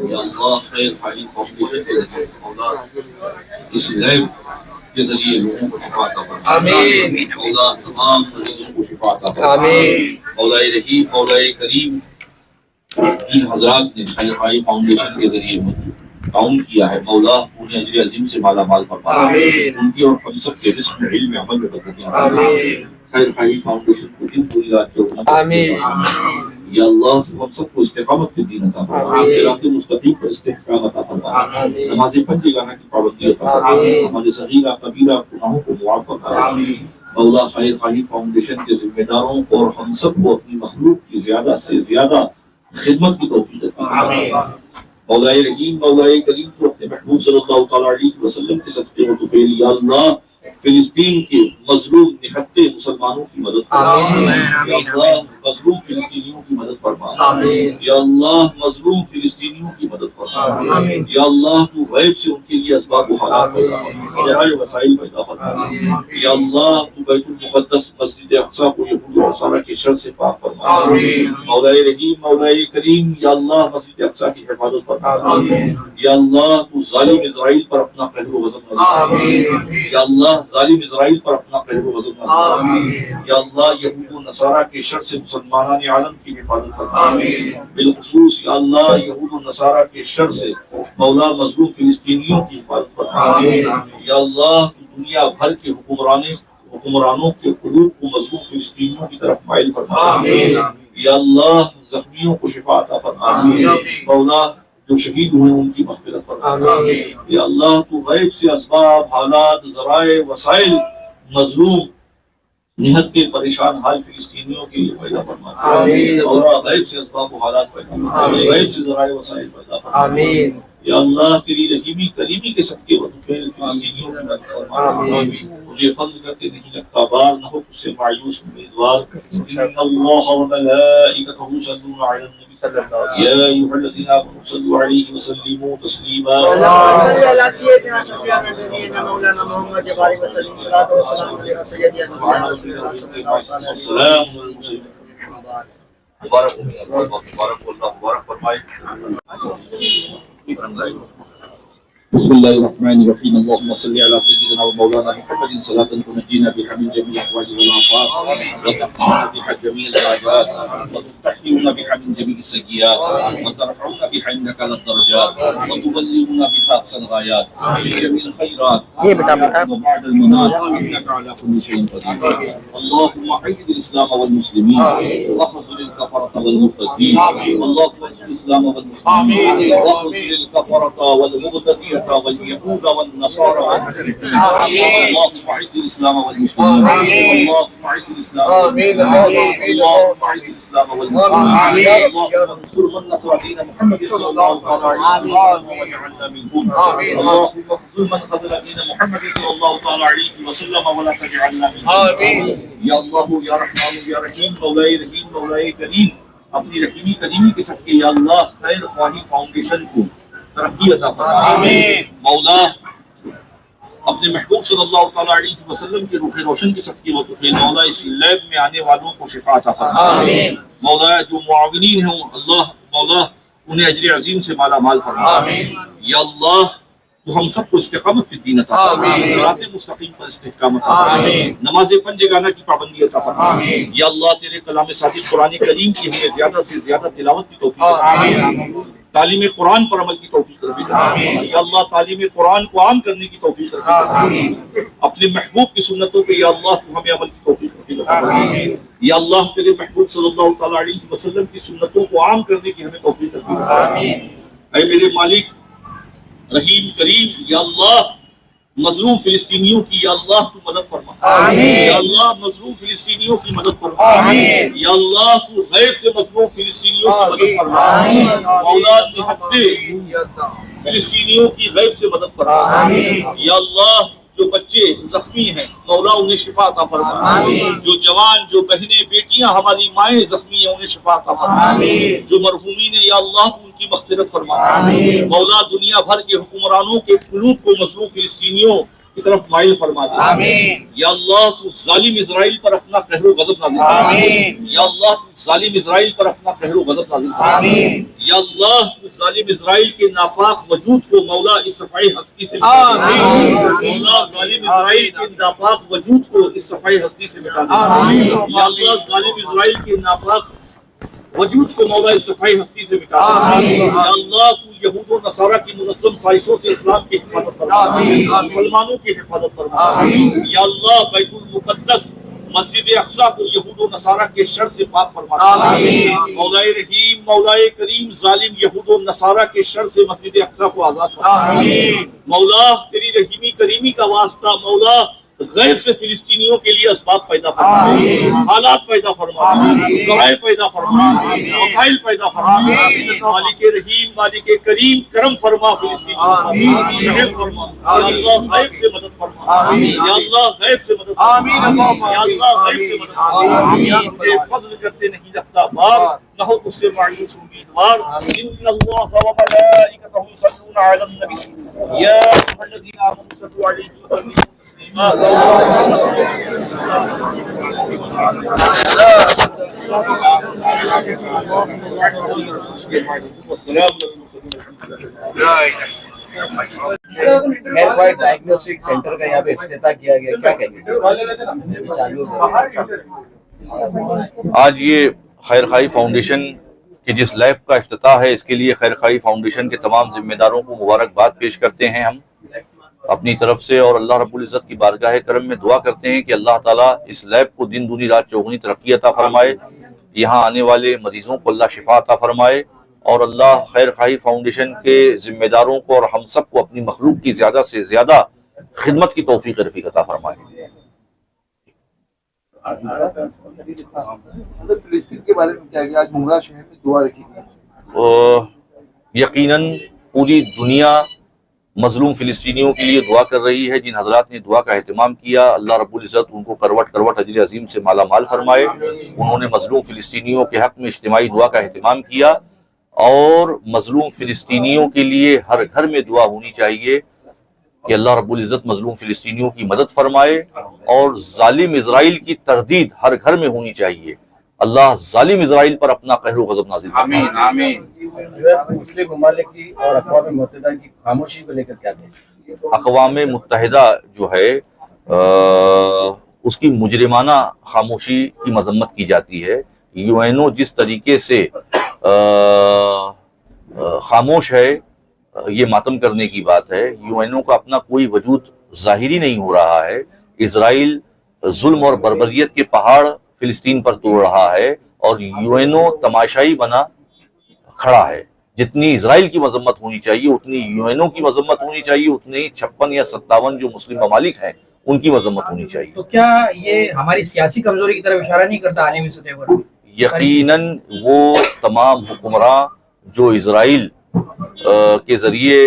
یا اللہ خیر خواہی فاؤنڈیشن کے ذریعے مولا اس لیب کے ذریعے لوگوں کو شفا عطا فرما آمین مولا تمام مریضوں کو شفا عطا فرما آمین مولا رحیم مولا کریم جن حضرات نے خیر خواہی فاؤنڈیشن کے ذریعے تعاون کیا ہے مولا انہیں اجر عظیم سے مالا مال فرما آمین ان کی اور ہم سب کے رزق میں علم عمل میں برکتیں آمین خیر خواہی فاؤنڈیشن کو دن پوری رات جو آمین یا اللہ ہم سب کو استقامت کے دین عطا فرما آمین صراط مستقیم پر استحکام عطا فرما آمین نماز پنج گانا کی پابندی عطا فرما آمین ہمارے صغیرہ کبیرہ گناہوں کو معاف فرما آمین مولا خیر خواہی فاؤنڈیشن کے ذمہ داروں اور ہم سب کو اپنی مخلوق کی زیادہ سے زیادہ خدمت کی توفیق عطا فرما آمین مولا رحیم مولا کریم تو اپنے محبوب صلی اللہ تعالی علیہ وسلم کے صدقے و طفیل یا اللہ فلسطین کے مظلوم نہتے مسلمانوں کی مدد فرما آمین یا اللہ مظلوم فلسطینیوں کی مدد فرما آمین یا اللہ مظلوم فلسطینیوں کی مدد فرما آمین یا اللہ تو غیب سے ان کے لیے اسباب و حالات پیدا فرما جہاں وسائل پیدا فرما یا اللہ تو بیت المقدس مسجد اقصی کو یہود و نصارہ کے شر سے پاک فرما آمین مولا رحیم مولا کریم یا اللہ مسجد اقصی کی حفاظت فرما آمین یا اللہ تو ظالم اسرائیل پر اپنا قہر و غضب نازل آمین یا اللہ ظالم اسرائیل پر اپنا قہر و غضب نازل آمین یا اللہ یہود و نصارہ کے شر سے مسلمانان عالم کی حفاظت فرما آمین بالخصوص یا اللہ یہود و نصارہ کے شر سے مولا مظلوم فلسطینیوں کی حفاظت فرما آمین یا اللہ دنیا بھر کے حکمرانوں کے قلوب کو مظلوم فلسطینیوں کی طرف مائل فرما آمین یا اللہ زخمیوں کو شفا عطا فرما آمین مولا جو شہید ہوئے ان کی مغفرت فرما آمین یا اللہ تو غیب سے اسباب حالات ذرائع وسائل مظلوم نہت کے پریشان حال فلسطینیوں کے لیے پیدا فرما آمین اور غیب سے اسباب و حالات پیدا فرما غیب سے ذرائع وسائل پیدا فرما آمین یا اللہ تیری رحیمی کریمی کے صدقے و طفیل فلسطینیوں کی مدد فرما آمین مجھے فضل کرتے نہیں لگتا بار نہ ہو تجھ سے مایوس امیدوار ان اللہ و ملائکتہ یصلون علی النبی یا ایھا الذین آمنوا صلوا علیہ وسلموا تسلیما اللهم صل على سيدنا شفيعنا نبينا مولانا محمد وعلى وسلم صلاة والسلام على سيدنا رسول الله صلى الله عليه وسلم السلام علیکم مبارک ہو مبارک اللہ مبارک فرمائے بسم الله الرحمن الرحيم اللهم صل على سيدنا ومولانا محمد صلاة تنجينا بها من جميع الأحوال والآفات وتقضينا بها جميع الحاجات وتطهرنا بها من جميع السيئات وترفعنا بها عندك على الدرجات وتبلغنا بها أقصى الغايات من جميع الخيرات وبعد الممات إنك على كل شيء قدير اللهم أعز الإسلام والمسلمين واخذل الكفرة والمرتدين اللهم انصر الإسلام والمسلمين واخذل الكفرة والمرتدين واليهود والنصارى والمشركين اللهم اعز الاسلام والمسلمين اللهم اعز الاسلام والمسلمين اللهم اعز الاسلام والمسلمين اللهم انصر من نصر دين محمد صلى الله عليه وسلم واجعلنا منهم اللهم اخذل من خذل دين محمد صلى الله عليه وسلم ولا تجعلنا منهم یا اللہ یا رحمان یا رحیم مولا رحیم مولا کریم اپنی رحیمی کریمی کے صدقے یا اللہ خیر خواہی فاؤنڈیشن کو ترقی عطا فرما آمین مولا اپنے محبوب صلی اللہ تعالی علیہ وسلم کے روح روشن کے صدقے و طفیل مولا اس لیب میں آنے والوں کو شفا عطا فرما آمین مولا جو معاونین ہیں اللہ مولا انہیں اجر عظیم سے مالا مال فرما آمین یا اللہ تو ہم سب کو استقامت فی الدین عطا فرما صراط مستقیم پر استحکام عطا فرما نماز پنج گانا کی پابندی عطا فرما یا اللہ تیرے کلام صادق قرآن کریم کی ہمیں زیادہ سے زیادہ تلاوت کی توفیق عطا تعلیم قرآن پر عمل کی توفیق رکھے یا اللہ تعلیم قرآن کو عام کرنے کی توفیق رکھے اپنے محبوب کی سنتوں پہ یا اللہ تو ہمیں عمل کی توفیق رکھے یا اللہ تیرے محبوب صلی اللہ تعالی علیہ وسلم کی سنتوں کو عام کرنے کی ہمیں توفیق رکھے اے میرے مالک رحیم کریم یا اللہ مظلوم فلسطینیوں کی یا اللہ تو مدد فرما یا اللہ مظلوم فلسطینیوں کی مدد فرما یا اللہ تو غیب سے مظلوم فلسطینیوں کی مدد فرما اولاد نہتے فلسطینیوں کی غیب سے مدد فرما یا اللہ جو بچے زخمی ہیں مولا انہیں شفا عطا فرما جو جوان جو بہنیں بیٹیاں ہماری مائیں زخمی ہیں انہیں شفا عطا فرما جو مرحومین ہیں یا اللہ تو ان کی مغفرت فرما مولا دنیا بھر کے حکمرانوں کے قلوب کو مظلوم فلسطینیوں की तरफ माइल फरमा दे। आमीन। या अल्लाह तू जालिम इजराइल पर अपना कहर व गज़ब नाज़िल फरमा। आमीन। या अल्लाह तू जालिम इजराइल पर अपना कहर व गज़ब नाज़िल फरमा। आमीन। या अल्लाह तू जालिम इजराइल के नापाक वजूद को मौला इस सफाई हस्ती से मिटा दे। आमीन। मौला जालिम इजराइल के नापाक वजूद को इस सफाई हस्ती से मिटा दे। आमीन। या अल्लाह जालिम इजराइल के नापाक वजूद को मौला इस सफाई हस्ती से मिटा दे। आमीन। या अल्लाह तू यहूद और नसारा की मुनज़्ज़म साजिशों से इस्लाम की हिफाजत फरमा। आमीन। मुसलमानों की हिफाजत फरमा। आमीन। या अल्लाह बैतुल मुक़द्दस मस्जिद अक़सा को यहूद और नसारा के शर से पाक फरमा। आमीन। मौलाए रहीम मौलाए करीम जालिम यहूद और नसारा के शर से मस्जिद अक़सा को आज़ाद फरमा। आमीन। मौला तेरी रहीमी करीमी का वास्ता मौला गैब से फिलिस्तीनियों के लिए असबाब पैदा फरमा, आमीन। हालात पैदा फरमा, आमीन। ज़राए पैदा फरमा, आमीन। वसाइल पैदा फरमा। आमीन। मालिक रहीम मालिक करीम करम फरमा फिलिस्तीनियों आमीन। पर रहम फरमा। या अल्लाह गैब से मदद फरमा। आमीन। या अल्लाह गैब से मदद आमीन। फरमा। या अल्लाह गैब से मदद फरमा। आमीन। या तेरे फज़्ल करते नहीं लगता बार न हो तुझसे मायूस उम्मीदवार। इन्नल्लाह व मलाइकतहु युसल्लूना अलन नबी या अय्युहल्लज़ीना आमनू सल्लु अलैहि व सल्लिमू डायग्नोस्टिक सेंटर का यहाँ पे इफ्तिताह किया गया, क्या कहेंगे? आज ये खैर खाई फाउंडेशन की जिस लैब का इफ्तिताह है, इसके लिए खैर खाई फाउंडेशन के तमाम जिम्मेदारों को मुबारकबाद पेश करते हैं हम अपनी तरफ से, और अल्लाह रब्बुल इज़्ज़त की बारगाह करम में दुआ करते हैं कि अल्लाह ताला इस लैब को दिन दूनी रात चौगुनी तरक्की अता फरमाए, यहाँ आने वाले मरीजों को अल्लाह शिफा अता फरमाए, और अल्लाह खैर खाई फाउंडेशन के जिम्मेदारों को और हम सब को अपनी मखलूक की ज़्यादा से ज़्यादा खिदमत की तौफीक रफ़ीक अता फरमाए। फिलिस्तीन के बारे में क्या आज मुमरा शहर में दुआ रखी गई। यकीनन पूरी दुनिया मजलूम फिलिस्तीनियों के लिए दुआ कर रही है। जिन हजरात ने दुआ का एहतमाम किया, अल्लाह रब्बुल इज़्ज़त उनको करवट करवट अजर अजीम से माला माल फरमाए। उन्होंने मजलूम फिलिस्तीनियों के हक में इज्तिमाई दुआ का एहतमाम किया, और मजलूम फिलिस्तीनियों के लिए हर घर में दुआ होनी चाहिए कि अल्लाह रब्बुल इज़्ज़त मजलूम फिलिस्तीनियों की मदद फरमाए, और जालिम इजराइल की तरदीद हर घर में होनी चाहिए। अल्लाह जालिम इजराइल पर अपना कहर व गज़ब नाज़िल फरमाए। आमीन। आमीन। मुस्लिम ममालिक की और अक़वाम मुत्तहिदा की खामोशी को लेकर क्या कहेंगे? अक़वाम मुत्तहिदा जो है उसकी मुजरिमाना खामोशी की मजम्मत की जाती है। यूएनओ जिस तरीके से खामोश है, ये मातम करने की बात है। यूएनओ का अपना कोई वजूद ज़ाहिरी नहीं हो रहा है। इजराइल जुल्म और बर्बरियत के पहाड़ फिलिस्तीन पर तोड़ रहा है, और यूएनओ तमाशाई बना खड़ा है। जितनी इजराइल की मजम्मत होनी चाहिए उतनी यूएनओ की मजम्मत होनी चाहिए, उतनी 56 या 57 जो मुस्लिम ममालिक हैं उनकी मजम्मत होनी चाहिए। तो क्या ये हमारी सियासी कमजोरी की तरफ इशारा नहीं करता आलमी सतह पर? यकीनन वो तमाम हुक्मरान जो इजराइल के जरिए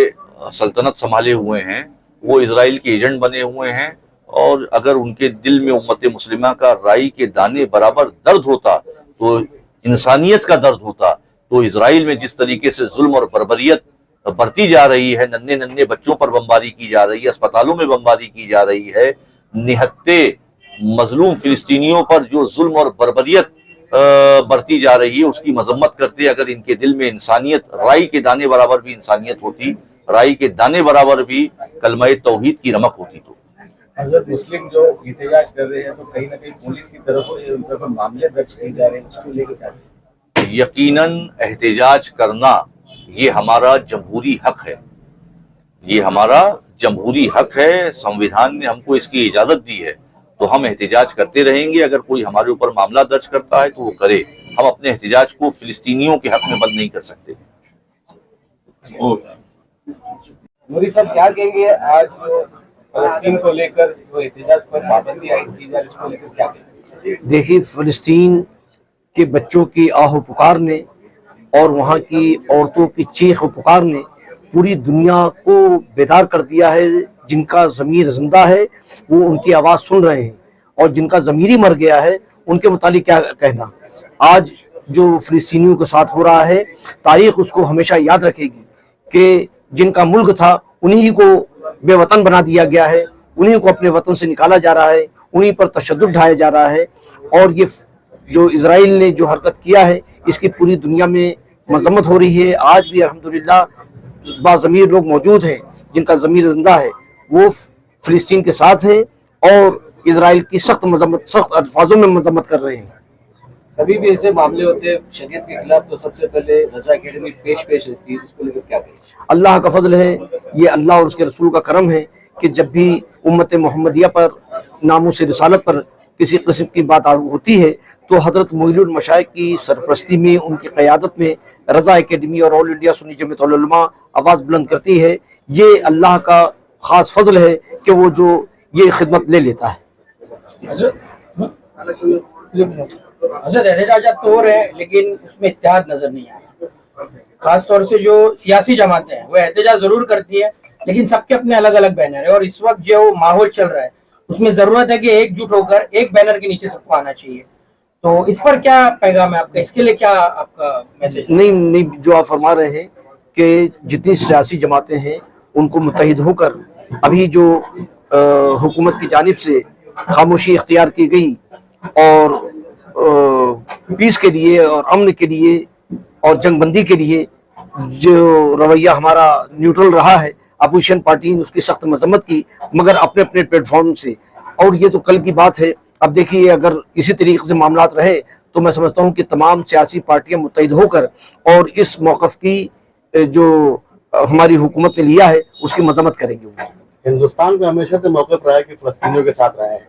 सल्तनत संभाले हुए हैं, वो इजराइल के एजेंट बने हुए हैं, और अगर उनके दिल में उम्मत मुस्लिमा का राई के दाने बराबर दर्द होता, तो इंसानियत का दर्द होता, तो इजराइल में जिस तरीके से जुल्म और बर्बरियत बढ़ती जा रही है, नन्हे नन्हे बच्चों पर बमबारी की जा रही है, अस्पतालों में बमबारी की जा रही है, निहत्ते मजलूम फिलिस्तीनियों पर जो जुल्म और बर्बरियत बढ़ती जा रही है, उसकी मजम्मत करते अगर इनके दिल में इंसानियत, राई के दाने बराबर भी इंसानियत होती, राई के दाने बराबर भी कलमा तौहीद की रमक होती, तो हज़रत मुस्लिम जो एहतजाज कर रहे हैं, तो कहीं ना कहीं पुलिस की तरफ से उन पर मामले दर्ज किए जा रहे हैं, उसको लेकर क्या? यकीनन एहतजाज करना ये हमारा जमहूरी हक है, ये हमारा जमहूरी हक है। संविधान ने हमको इसकी इजाजत दी है, तो हम एहतजाज करते रहेंगे। अगर कोई हमारे ऊपर मामला दर्ज करता है तो वो करे। हम अपने एहतजाज को फिलिस्तीनियों के हक में बंद नहीं कर सकते। नूरी साहब क्या कहेंगे, आज फलस्तीन को लेकर जो एहतजाज पर पाबंदी आयद की जा रही है, इसको लेकर क्या? देखिए, फिलिस्तीन के बच्चों की आहो पुकार ने और वहाँ की औरतों की चीख पुकार ने पूरी दुनिया को बेदार कर दिया है। जिनका ज़मीर जिंदा है वो उनकी आवाज़ सुन रहे हैं, और जिनका ज़मीर ही मर गया है उनके मुतालिक क्या कहना। आज जो फिलिस्तीनियों के साथ हो रहा है, तारीख उसको हमेशा याद रखेगी कि जिनका मुल्क था उन्हीं को बेवतन बना दिया गया है, उन्हीं को अपने वतन से निकाला जा रहा है, उन्हीं पर तशद्दुद ढाया जा रहा है। और ये जो इजराइल ने जो हरकत किया है इसकी पूरी दुनिया में मजम्मत हो रही है। आज भी अल्हम्दुलिल्लाह बाज़मीर लोग मौजूद हैं जिनका ज़मीर जिंदा है, वो फ़िलिस्तीन के साथ हैं और इजराइल की सख्त अल्फाजों में मजम्मत कर रहे हैं। कभी भी ऐसे मामले होते हैं शरीयत के खिलाफ तो सबसे पहले रज़ा अकेडमी पेश रहती है, उसको लेकर क्या कहें? अल्लाह का फजल है, ये अल्लाह और उसके रसूल का करम है कि जब भी उम्मत मोहम्मदिया पर नामूस रिसालत पर किसी किस्म की बात होती है तो हज़रत मोइनुल मशाइख की सरपरस्ती में, उनकी क़यादत में रज़ा अकेडमी और ऑल इंडिया सुन्नी जमीयत उल उलमा आवाज़ बुलंद करती है। ये अल्लाह का ख़ास फजल है कि वो जो ये खिदमत ले लेता है। हज़रत एहतजाज तो हो रहे हैं लेकिन उसमें इत्तेहाद नजर नहीं आ रहा। खास तौर से जो सियासी जमातें हैं वो एहतजाज जरूर करती है लेकिन सबके अपने अलग अलग बैनर है, और इस वक्त जो माहौल चल रहा है उसमें जरूरत है कि एकजुट होकर एक बैनर के नीचे सबको आना चाहिए। तो इस पर क्या पैगाम है आपका, इसके लिए क्या आपका मैसेज? नहीं, जो आप फरमा रहे हैं कि जितनी सियासी जमातें हैं उनको मुत्तहिद होकर अभी जो हुकूमत की जानिब से खामोशी इख्तियार की गई और पीस के लिए और अमन के लिए और जंगबंदी के लिए जो रवैया हमारा न्यूट्रल रहा है, अपोजिशन पार्टी ने उसकी सख्त मजम्मत की मगर अपने अपने प्लेटफॉर्म से। और ये तो कल की बात है। अब देखिए अगर इसी तरीके से मामलात रहे तो मैं समझता हूँ कि तमाम सियासी पार्टियां मुत्तहिद होकर और इस मौक़िफ़ की जो हमारी हुकूमत ने लिया है उसकी मजम्मत करेंगे। हिंदुस्तान का हमेशा से मौक़िफ़ रहा है कि फ़लस्तीनियों के साथ रहा है,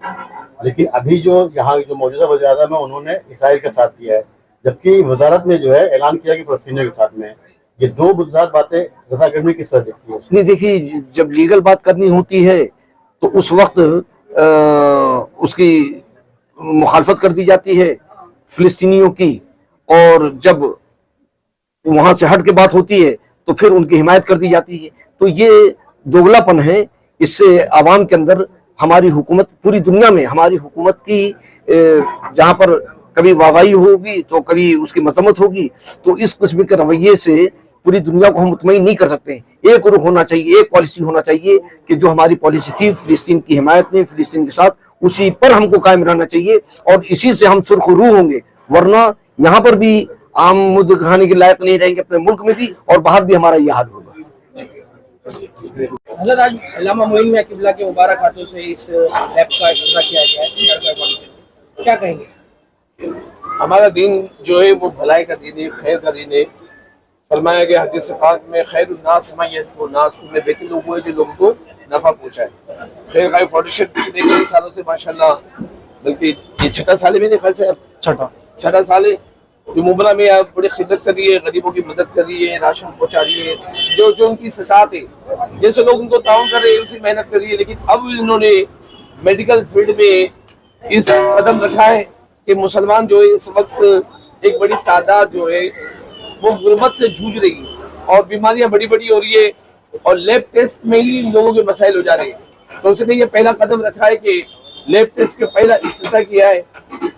लेकिन अभी जो यहाँ जो मौजूदा वज़ीर-ए-आज़म है उन्होंने इसराइल के साथ किया है, जबकि वजारत ने जो है ऐलान किया कि फ़लस्तीनियों के साथ में है। ये दो बुनियादी बातें रज़ा अकेडमी किस तरह देखती है? नहीं, देखिए जब लीगल बात करनी होती है तो उस वक्त उसकी मुखालफत कर दी जाती है फ़िलिस्तीनियों की, और जब वहाँ से हट के बात होती है तो फिर उनकी हिमायत कर दी जाती है। तो ये दोगलापन है। इससे आवाम के अंदर हमारी हुकूमत, पूरी दुनिया में हमारी हुकूमत की जहाँ पर कभी वाहवाही होगी तो कभी उसकी मजम्मत होगी, तो इस किस्म के रवैये से पूरी दुनिया को हम मुतमईन नहीं कर सकते। एक रुख होना चाहिए, एक पॉलिसी होना चाहिए कि जो हमारी पॉलिसी थी फ़िलिस्तीन की हिमायत में, फ़िलिस्तीन के साथ, उसी पर हमको कायम रहना चाहिए और इसी से हम सुरखरू होंगे। वरना यहाँ पर भी आम मुद्दे खाने के लायक नहीं रहेंगे, अपने मुल्क में भी और बाहर भी हमारा यह हाल होगा। हज़रत आज अल्लामा मोइन मियां किबला के मुबारक हाथों से इस लैब का इफ्तिताह किया गया है, क्या कहेंगे? हमारा दीन जो है वो भलाई का दीन है, खैर का दीन है। फरमाया गया हदीस पाक में खैरुन्नास मय्यतुन्नास, तुमने बेहतर लोग वो जो लोगों को नफा पहुंचाए। खैर का फाउंडेशन पिछले कई सालों से माशाल्लाह, बल्कि ये छठा साल है मेरे ख्याल से, छठा साल है जो मुबला में आप बड़ी खिदमत कर रही है, गरीबों की मदद कर रही है, राशन पहुंचा रही है, जो जो उनकी सताहत है, जैसे लोग उनको ताउन कर रहे हैं उसी मेहनत कर रही है। लेकिन अब इन्होंने मेडिकल फील्ड में इस कदम रखा है कि मुसलमान जो है इस वक्त एक बड़ी तादाद जो है वो गुर्बत से जूझ रही है और बीमारियां बड़ी बड़ी हो रही है और लैब टेस्ट में ही लोगों के मसाइल हो जा रहे हैं। तो उसने ये पहला कदम रखा है कि लैब टेस्ट के पहला इफ्तिताह किया है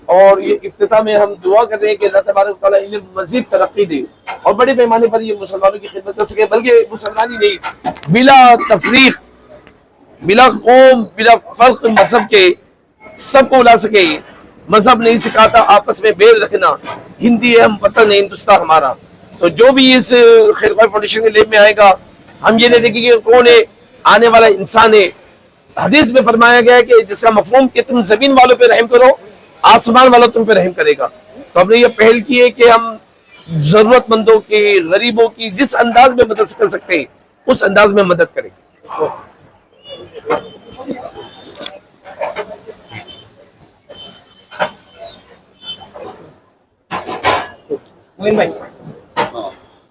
और ये इफ्तिताह में हम दुआ कर रहे हैं कि अल्लाह तबारक व तआला इन्हें मजीद तरक्की दे और बड़े पैमाने पर ये मुसलमानों की खिदमत कर सके, बल्कि मुसलमान ही नहीं, बिला तफरीक, बिला कौम, बिला फर्क मजहब के सबको ला सके। मजहब नहीं सिखाता आपस में बेल रखना, हिंदी है हम वतन है हिंदुस्तान हमारा। तो जो भी इस खैरख्वाही फाउंडेशन के लेब में आएगा, हम ये नहीं देखेंगे कौन है, आने वाला इंसान है। हदीस में फरमाया गया है कि जिसका मफहूम कि तुम जमीन वालों पे रहम करो, आसमान वाला तुम पे रहम करेगा। तो हमने ये पहल की है कि हम जरूरतमंदों की, गरीबों की जिस अंदाज में मदद कर सकते हैं उस अंदाज में मदद करेंगे।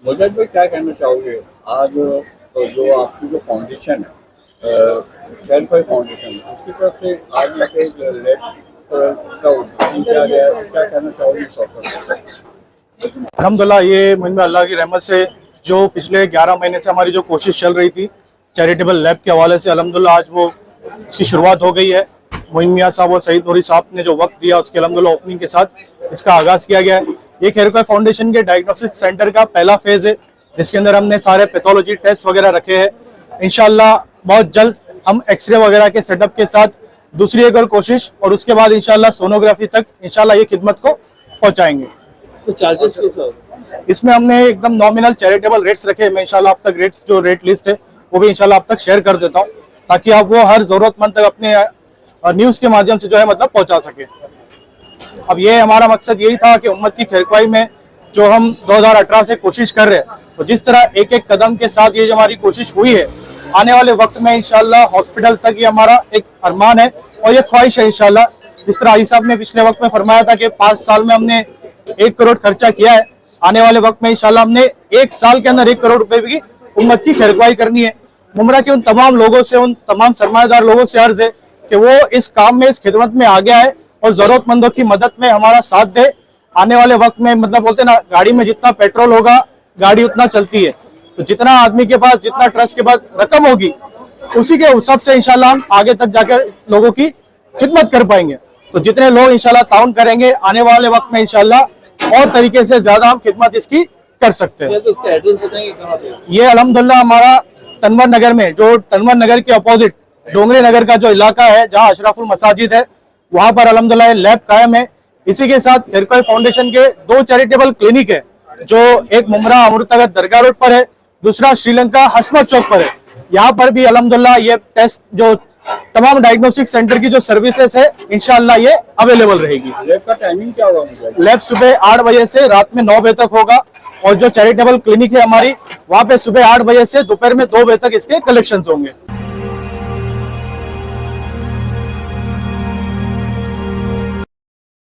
मुझे तो क्या कहना चाहोगे आज जो आपकी जो फाउंडेशन है, खैरख्वाही फाउंडेशन, उसकी तरफ से आज एक लैब का उद्घाटन किया गया है, क्या कहना चाहोगे इस अवसर पर? अल्हम्दुलिल्लाह, ये मुझमें अल्लाह की रहमत से जो पिछले 11 महीने से हमारी जो कोशिश चल रही थी चैरिटेबल लैब के हवाले से, अल्हम्दुलिल्लाह आज वो इसकी शुरुआत हो गई है। मोइन मियां साहब और सईद नूरी साहब ने जो वक्त दिया उसके अल्हम्दुलिल्लाह ओपनिंग के साथ इसका आगाज़ किया गया है। ये खैरख्वाही फाउंडेशन के डायग्नोस्टिक सेंटर का पहला फेज़ है जिसके अंदर हमने सारे पैथोलॉजी टेस्ट वगैरह रखे हैं। इंशाल्लाह बहुत जल्द हम एक्सरे वगैरह के सेटअप के साथ दूसरी एक और कोशिश, और उसके बाद इंशाल्लाह सोनोग्राफी तक इंशाल्लाह ये खिदमत को पहुंचाएंगे। तो चार्जेस के साथ इसमें हमने एकदम नॉमिनल चैरिटेबल रेट्स रखे। मैं इंशाल्लाह आप तक रेट्स जो रेट लिस्ट है वो भी इंशाल्लाह आप तक शेयर कर देता हूँ, ताकि आप वो हर जरूरतमंद तक अपने न्यूज़ के माध्यम से जो है मतलब पहुंचा सके। अब ये हमारा मकसद यही था कि उम्मत की खैरख्वाही में जो हम 2018 से कोशिश कर रहे हैं, तो जिस तरह एक एक कदम के साथ ये जो हमारी कोशिश हुई है, आने वाले वक्त में इंशाल्लाह हॉस्पिटल तक ये हमारा एक अरमान है और ये ख्वाहिश है इंशाल्लाह। जिस तरह आई साहब ने पिछले वक्त में फरमाया था कि 5 साल में हमने 1 करोड़ खर्चा किया है, आने वाले वक्त में इंशाल्लाह हमने 1 साल के अंदर 1 करोड़ रुपए की उम्मत की खैरख्वाही करनी है। मुमरा के उन तमाम लोगों से, उन तमाम सरमायादार लोगों से अर्ज है कि वो इस काम में, इस खिदमत में आगे आए और जरूरतमंदों की मदद में हमारा साथ दे। आने वाले वक्त में मतलब बोलते ना, गाड़ी में जितना पेट्रोल होगा गाड़ी उतना चलती है, तो जितना आदमी के पास, जितना ट्रस्ट के पास रकम होगी, उसी के हिसाब से इंशाल्लाह हम आगे तक जाकर लोगों की खिदमत कर पाएंगे। तो जितने लोग इंशाल्लाह ताउन करेंगे, आने वाले वक्त में इंशाल्लाह और तरीके से ज्यादा हम खिदमत इसकी कर सकते हैं। तो इसका एड्रेस बताएंगे कहाँ पे? ये अल्हम्दुलिल्लाह हमारा तनवर नगर में, जो तनवर नगर के अपोजिट डोंगरे नगर का जो इलाका है, जहाँ अशरफुल मसाजिद है, वहाँ पर अल्हम्दुलिल्लाह लैब कायम है। इसी के साथ खैरख्वाही फाउंडेशन के 2 चैरिटेबल क्लिनिक है, जो एक मुमरा अमृतनगर दरगाह रोड पर है, दूसरा श्रीलंका हसमत चौक पर है। यहाँ पर भी अल्हम्दुलिल्लाह ये टेस्ट, जो तमाम डायग्नोस्टिक सेंटर की जो सर्विसेज है, इंशाल्लाह ये अवेलेबल रहेगी। लैब का टाइमिंग क्या होगा मुझे? लैब सुबह 8 बजे से रात में 9 बजे तक होगा, और जो चैरिटेबल क्लिनिक है हमारी, वहाँ पे सुबह 8 बजे से दोपहर में 2 बजे तक इसके कलेक्शंस होंगे।